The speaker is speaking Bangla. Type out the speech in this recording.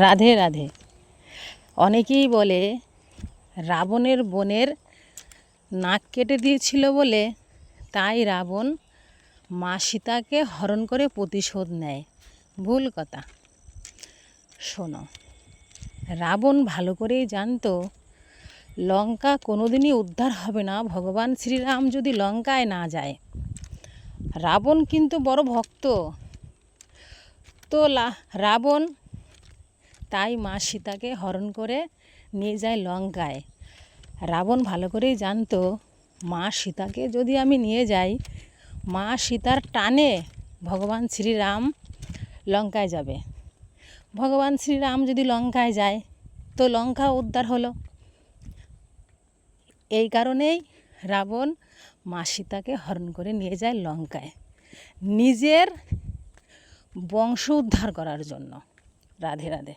রাধে রাধে। অনেকেই বলে রাবণের বোনের নাক কেটে দিয়েছিল বলে তাই রাবণ মা সীতাকে হরণ করে প্রতিশোধ নেয়। ভুল কথা। শোনো, রাবণ ভালো করেই জানতো লঙ্কা কোনোদিনই উদ্ধার হবে না ভগবান শ্রীরাম যদি লঙ্কায় না যায়। রাবণ কিন্তু বড় ভক্ত, তো রাবণ তাই মা সীতাকে হরণ করে নিয়ে যায় লঙ্কায়। রাবণ ভালো করেই জানতো মা সীতাকে যদি আমি নিয়ে যাই, মা সীতার টানে ভগবান শ্রীরাম লঙ্কায় যাবে। ভগবান শ্রীরাম যদি লঙ্কায় যায় তো লঙ্কা উদ্ধার হলো। এই কারণেই রাবণ মা সীতাকে হরণ করে নিয়ে যায় লঙ্কায়, নিজের বংশ উদ্ধার করার জন্য। রাধে রাধে।